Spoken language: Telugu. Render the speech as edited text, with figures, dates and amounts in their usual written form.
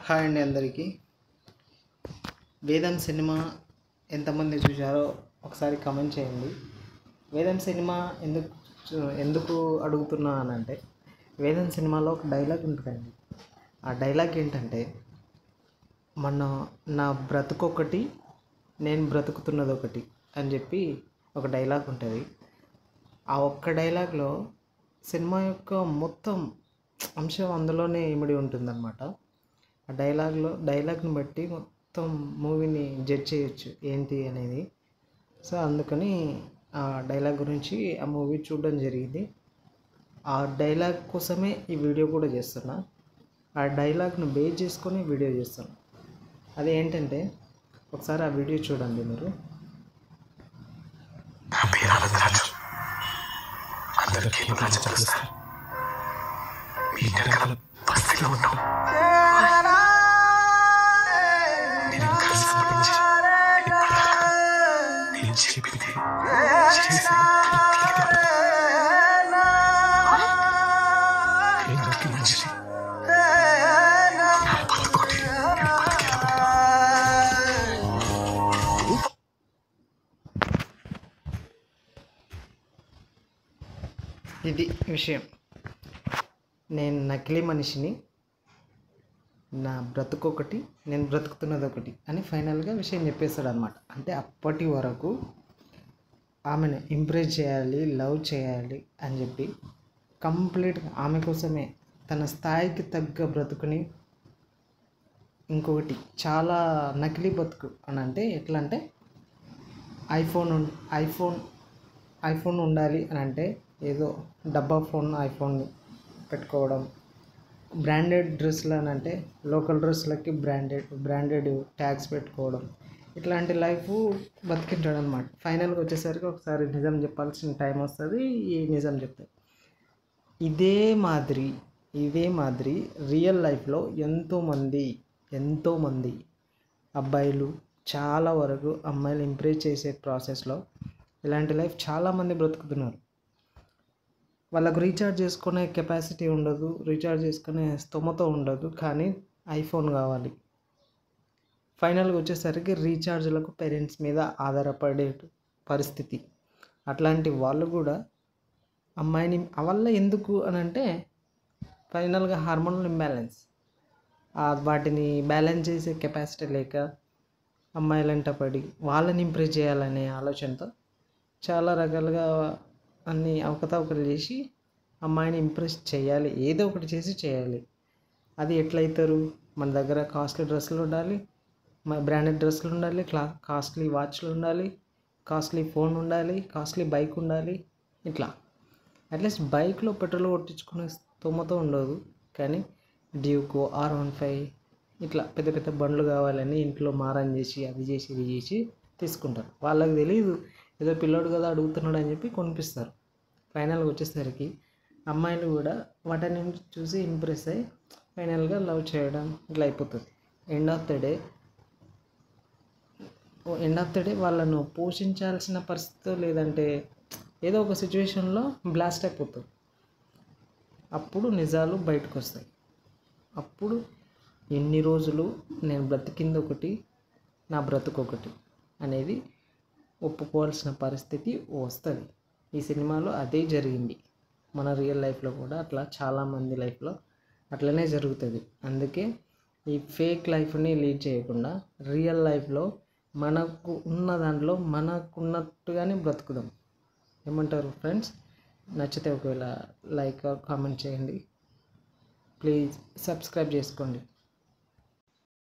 హాయ్ అండి అందరికీ. వేదం సినిమా ఎంతమంది చూశారో ఒకసారి కామెంట్ చేయండి. వేదం సినిమా ఎందుకు అడుగుతున్నా అనంటే, వేదం సినిమాలో ఒక డైలాగ్ ఉంటుందండి. ఆ డైలాగ్ ఏంటంటే, నా బ్రతుకొకటి, నేను బ్రతుకుతున్నది ఒకటి అని చెప్పి ఒక డైలాగ్ ఉంటుంది. ఆ ఒక్క డైలాగ్లో సినిమా యొక్క మొత్తం అంశం అందులోనే ఇమిడి ఉంటుందన్నమాట. ఆ డైలాగ్ని బట్టి మొత్తం మూవీని జడ్జ్ చేయొచ్చు ఏంటి అనేది. సో అందుకని ఆ డైలాగ్ గురించి ఆ మూవీ చూడడం జరిగింది. ఆ డైలాగ్ కోసమే ఈ వీడియో కూడా చేస్తున్నా. ఆ డైలాగ్ను బేస్ చేసుకొని వీడియో చేస్తాను. అది ఏంటంటే, ఒకసారి ఆ వీడియో చూడండి మీరు. ఇది విషయం. నేను నకిలీ మనిషిని, నా బ్రతుకొకటి, నేను బ్రతుకుతున్నది ఒకటి అని ఫైనల్గా విషయం చెప్పేస్తాడు అనమాట. అంటే అప్పటి వరకు ఆమెను ఇంప్రెస్ చేయాలి, లవ్ చేయాలి అని చెప్పి కంప్లీట్గా ఆమె కోసమే తన స్థాయికి తగ్గ బ్రతుకుని, ఇంకొకటి చాలా నకిలీ బతుకు అని అంటే ఎట్లా అంటే, ఐఫోన్ ఉండాలి అని అంటే ఏదో డబ్బా ఫోన్ ఐఫోన్ పెట్టుకోవడం, బ్రాండెడ్ డ్రెస్సులు అని అంటే లోకల్ డ్రెస్సులకి బ్రాండెడ్ ట్యాగ్స్ పెట్టుకోవడం, ఇట్లాంటి లైఫ్ బతికింటాడు అనమాట. ఫైనల్గా వచ్చేసరికి ఒకసారి నిజం చెప్పాల్సిన టైం వస్తుంది, ఈ నిజం చెప్తాడు. ఇదే మాదిరి రియల్ లైఫ్లో ఎంతోమంది అబ్బాయిలు చాలా వరకు అమ్మాయిలు ఇంప్రెస్ చేసే ప్రాసెస్లో ఇలాంటి లైఫ్ చాలామంది బ్రతుకుతున్నారు. వాళ్ళకు రీఛార్జ్ చేసుకునే కెపాసిటీ ఉండదు, రీఛార్జ్ చేసుకునే స్తోమత ఉండదు, కానీ ఐఫోన్ కావాలి. ఫైనల్గా వచ్చేసరికి రీఛార్జ్లకు పేరెంట్స్ మీద ఆధారపడే పరిస్థితి. అట్లాంటి వాళ్ళు కూడా అమ్మాయిని వల్ల ఎందుకు అని అంటే, ఫైనల్గా హార్మోనల్ ఇంబ్యాలెన్స్, వాటిని బ్యాలెన్స్ చేసే కెపాసిటీ లేక అమ్మాయిలంట పడి వాళ్ళని ఇంప్రెస్ చేయాలనే ఆలోచనతో చాలా రకాలుగా అన్ని అవకతవకలు చేసి అమ్మాయిని ఇంప్రెస్ చేయాలి, ఏదో ఒకటి చేసి చేయాలి. అది ఎట్లయితారు? మన దగ్గర కాస్ట్లీ డ్రెస్సులు ఉండాలి, బ్రాండెడ్ డ్రెస్సులు ఉండాలి, కాస్ట్లీ వాచ్లు ఉండాలి, కాస్ట్లీ ఫోన్ ఉండాలి, కాస్ట్లీ బైక్ ఉండాలి. ఇట్లా అట్లీస్ట్ బైక్లో పెట్రోల్ కొట్టించుకునే స్తోమత ఉండదు, కానీ డ్యూకో, R15 ఇట్లా పెద్ద పెద్ద బండ్లు కావాలని ఇంట్లో మారం చేసి అది చేసి ఇది చేసి తీసుకుంటారు. వాళ్ళకి తెలియదు, ఏదో పిల్లోడు కదా అడుగుతున్నాడు అని చెప్పి కొనిపిస్తారు. ఫైనల్గా వచ్చేసరికి అమ్మాయిలు కూడా వాటిని చూసి ఇంప్రెస్ అయ్యి ఫైనల్గా లవ్ చేయడం ఇట్లా అయిపోతుంది. ఎండ్ ఆఫ్ ద డే వాళ్ళను పోషించాల్సిన పరిస్థితి, లేదంటే ఏదో ఒక సిచ్యువేషన్లో బ్లాస్ట్ అయిపోతుంది. అప్పుడు నిజాలు బయటకు వస్తాయి. అప్పుడు ఎన్ని రోజులు నేను బ్రతికింది ఒకటి, నా బ్రతుకొకటి అనేది ఒప్పుకోవాల్సిన పరిస్థితి వస్తుంది. ఈ సినిమాలో అదే జరిగింది. మన రియల్ లైఫ్లో కూడా అట్లా చాలామంది లైఫ్లో అట్లనే జరుగుతుంది. అందుకే ఈ ఫేక్ లైఫ్ని లీడ్ చేయకుండా రియల్ లైఫ్లో మనకు ఉన్న దాంట్లో మనకున్నట్టుగానే బ్రతుకుదాం. ఏమంటారు ఫ్రెండ్స్? నచ్చితే ఒకవేళ లైక్ కామెంట్ చేయండి. ప్లీజ్ సబ్స్క్రైబ్ చేసుకోండి.